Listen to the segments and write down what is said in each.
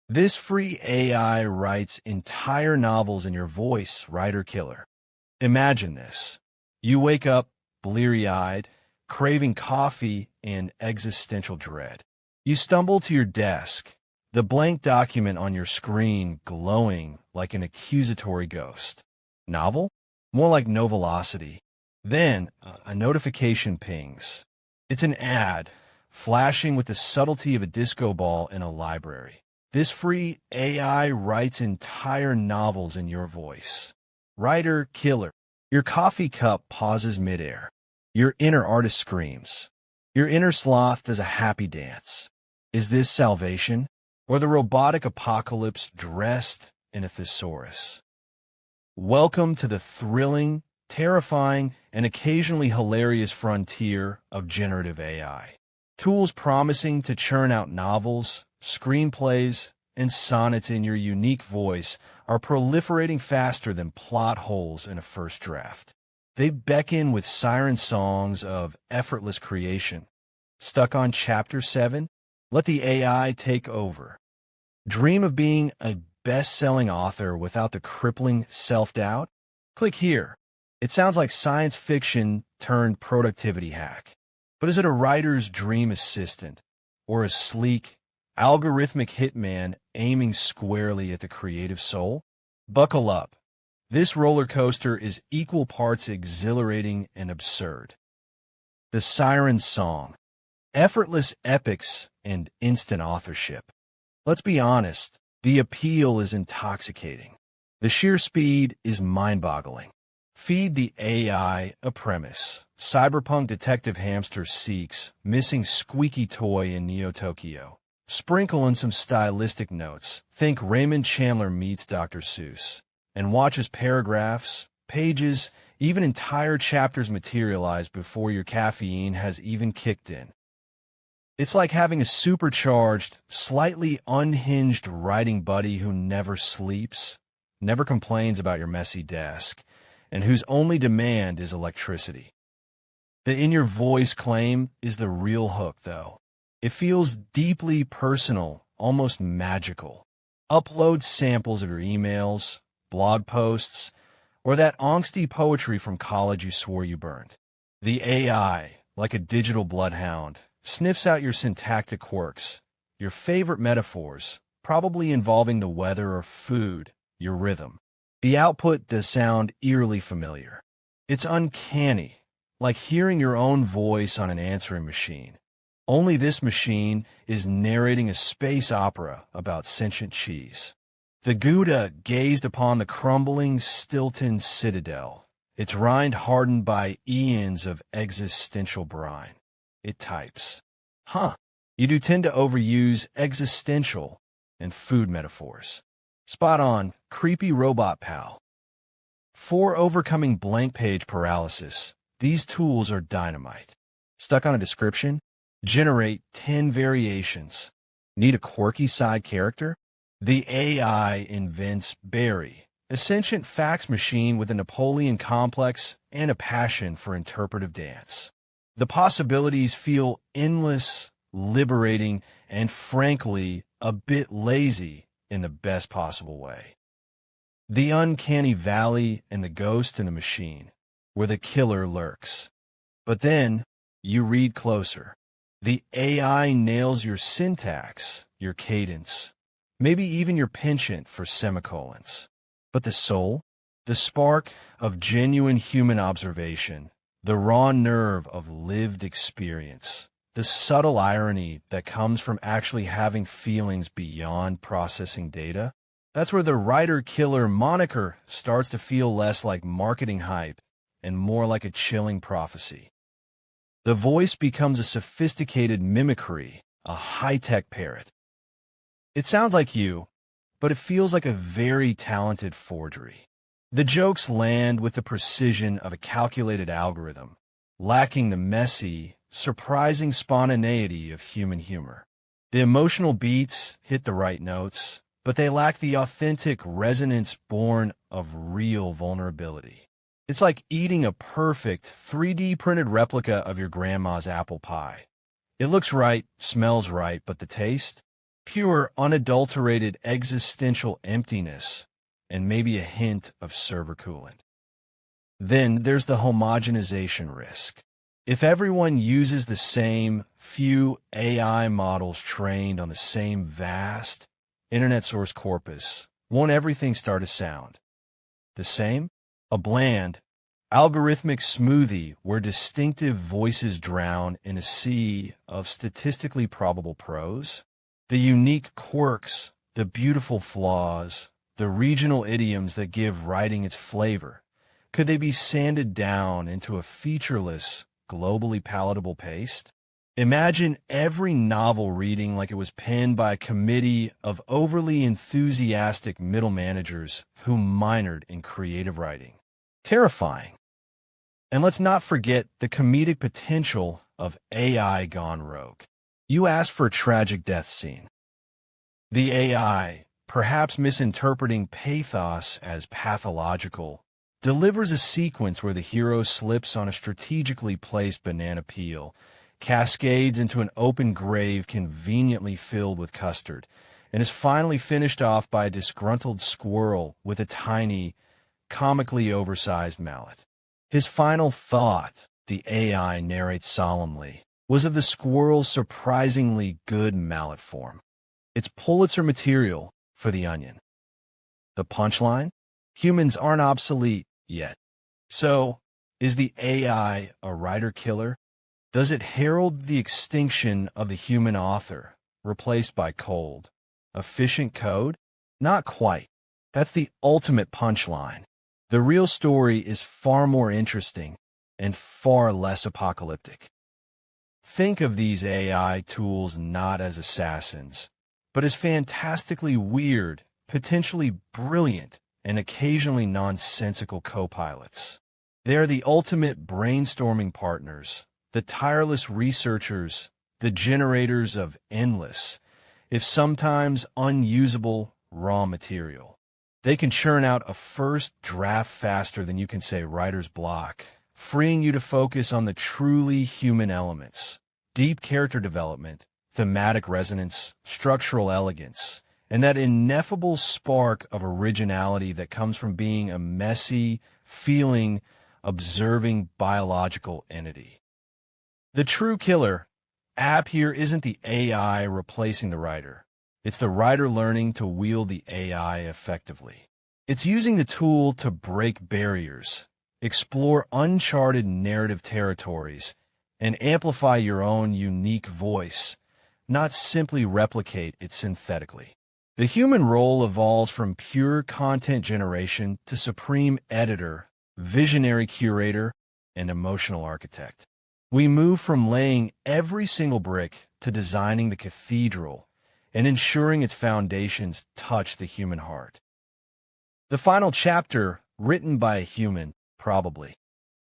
This free AI writes entire novels in your voice, writer killer. Imagine this. You wake up bleary-eyed, craving coffee and existential dread. You stumble to your desk, the blank document on your screen glowing like an accusatory ghost. Novel? More like novelocity. Then, a notification pings. It's an ad, flashing with the subtlety of a disco ball in a library. This free AI writes entire novels in your voice. Writer killer. Your coffee cup pauses midair. Your inner artist screams. Your inner sloth does a happy dance. Is this salvation, or the robotic apocalypse dressed in a thesaurus? Welcome to the thrilling, terrifying, and occasionally hilarious frontier of generative AI. Tools promising to churn out novels, screenplays, and sonnets in your unique voice are proliferating faster than plot holes in a first draft. They beckon with siren songs of effortless creation. Stuck on Chapter 7? Let the AI take over. Dream of being a best-selling author without the crippling self-doubt? Click here. It sounds like science fiction turned productivity hack. But is it a writer's dream assistant, or a sleek, algorithmic hitman aiming squarely at the creative soul? Buckle up. This roller coaster is equal parts exhilarating and absurd. The Siren Song. Effortless epics and instant authorship. Let's be honest, the appeal is intoxicating. The sheer speed is mind-boggling. Feed the AI a premise. Cyberpunk detective Hamster seeks missing squeaky toy in Neo-Tokyo. Sprinkle in some stylistic notes. Think Raymond Chandler meets Dr. Seuss. And watch as paragraphs, pages, even entire chapters materialize before your caffeine has even kicked in. It's like having a supercharged, slightly unhinged writing buddy who never sleeps, never complains about your messy desk, and whose only demand is electricity. The in-your-voice claim is the real hook, though. It feels deeply personal, almost magical. Upload samples of your emails, blog posts, or that angsty poetry from college you swore you burned. The AI, like a digital bloodhound, sniffs out your syntactic quirks, your favorite metaphors, probably involving the weather or food, your rhythm. The output does sound eerily familiar. It's uncanny, like hearing your own voice on an answering machine. Only this machine is narrating a space opera about sentient cheese. The Gouda gazed upon the crumbling Stilton citadel, its rind hardened by eons of existential brine. It types. You do tend to overuse existential and food metaphors. Spot on, creepy robot pal. For overcoming blank page paralysis, these tools are dynamite. Stuck on a description? Generate 10 variations. Need a quirky side character? The AI invents Barry, a sentient fax machine with a Napoleon complex and a passion for interpretive dance. The possibilities feel endless, liberating, and frankly, a bit lazy in the best possible way. The uncanny valley and the ghost in the machine, where the killer lurks. But then, you read closer. The AI nails your syntax, your cadence, maybe even your penchant for semicolons. But the soul, the spark of genuine human observation, the raw nerve of lived experience, the subtle irony that comes from actually having feelings beyond processing data, that's where the writer-killer moniker starts to feel less like marketing hype and more like a chilling prophecy. The voice becomes a sophisticated mimicry, a high-tech parrot. It sounds like you, but it feels like a very talented forgery. The jokes land with the precision of a calculated algorithm, lacking the messy, surprising spontaneity of human humor. The emotional beats hit the right notes, but they lack the authentic resonance born of real vulnerability. It's like eating a perfect 3D printed replica of your grandma's apple pie. It looks right, smells right, but the taste? Pure, unadulterated existential emptiness, and maybe a hint of server coolant. Then there's the homogenization risk. If everyone uses the same few AI models trained on the same vast internet source corpus, won't everything start to sound the same? A bland, algorithmic smoothie where distinctive voices drown in a sea of statistically probable prose? The unique quirks, the beautiful flaws, the regional idioms that give writing its flavor, could they be sanded down into a featureless, globally palatable paste? Imagine every novel reading like it was penned by a committee of overly enthusiastic middle managers who minored in creative writing. Terrifying. And let's not forget the comedic potential of AI gone rogue. You asked for a tragic death scene. The AI, perhaps misinterpreting pathos as pathological, delivers a sequence where the hero slips on a strategically placed banana peel, cascades into an open grave conveniently filled with custard, and is finally finished off by a disgruntled squirrel with a tiny, comically oversized mallet. His final thought, the AI narrates solemnly, was of the squirrel's surprisingly good mallet form. It's Pulitzer material for The Onion. The punchline? Humans aren't obsolete yet. So, is the AI a writer-killer? Does it herald the extinction of the human author, replaced by cold, efficient code? Not quite. That's the ultimate punchline. The real story is far more interesting and far less apocalyptic. Think of these AI tools not as assassins, but as fantastically weird, potentially brilliant, and occasionally nonsensical co-pilots. They are the ultimate brainstorming partners, the tireless researchers, the generators of endless, if sometimes unusable, raw material. They can churn out a first draft faster than you can say writer's block, freeing you to focus on the truly human elements, deep character development, thematic resonance, structural elegance, and that ineffable spark of originality that comes from being a messy, feeling, observing biological entity. The true killer app here isn't the AI replacing the writer. It's the writer learning to wield the AI effectively. It's using the tool to break barriers, explore uncharted narrative territories, and amplify your own unique voice, not simply replicate it synthetically. The human role evolves from pure content generation to supreme editor, visionary curator, and emotional architect. We move from laying every single brick to designing the cathedral and ensuring its foundations touch the human heart. The final chapter, written by a human, probably.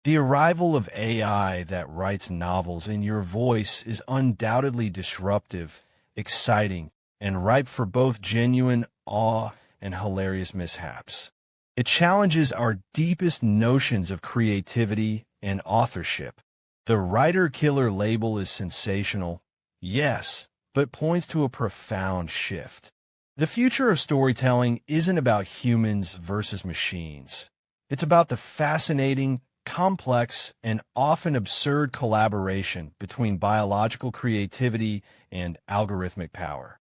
The arrival of AI that writes novels in your voice is undoubtedly disruptive, exciting, and ripe for both genuine awe and hilarious mishaps. It challenges our deepest notions of creativity and authorship. The writer-killer label is sensational, yes, but points to a profound shift. The future of storytelling isn't about humans versus machines. It's about the fascinating, complex, and often absurd collaboration between biological creativity and algorithmic power.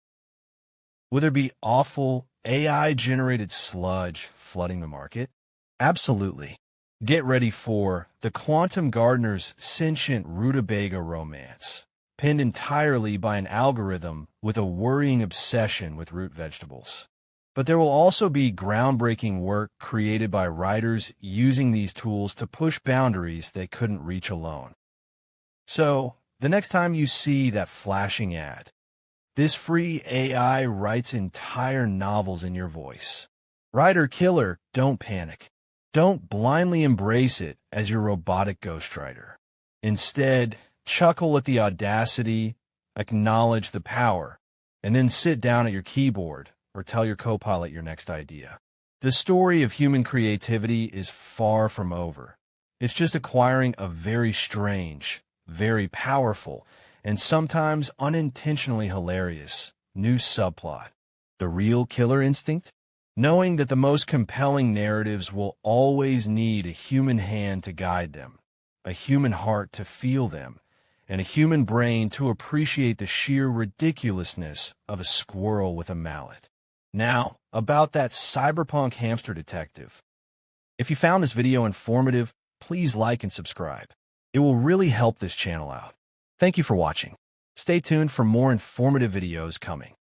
Will there be awful, AI-generated sludge flooding the market? Absolutely. Get ready for the Quantum Gardener's Sentient Rutabaga romance, penned entirely by an algorithm with a worrying obsession with root vegetables. But there will also be groundbreaking work created by writers using these tools to push boundaries they couldn't reach alone. So, the next time you see that flashing ad, this free AI writes entire novels in your voice. Writer killer, don't panic. Don't blindly embrace it as your robotic ghostwriter. Instead, chuckle at the audacity, acknowledge the power, and then sit down at your keyboard or tell your co-pilot your next idea. The story of human creativity is far from over. It's just acquiring a very strange, very powerful, and sometimes unintentionally hilarious new subplot. The real killer instinct? Knowing that the most compelling narratives will always need a human hand to guide them, a human heart to feel them, and a human brain to appreciate the sheer ridiculousness of a squirrel with a mallet. Now, about that cyberpunk hamster detective. If you found this video informative, please like and subscribe. It will really help this channel out. Thank you for watching. Stay tuned for more informative videos coming.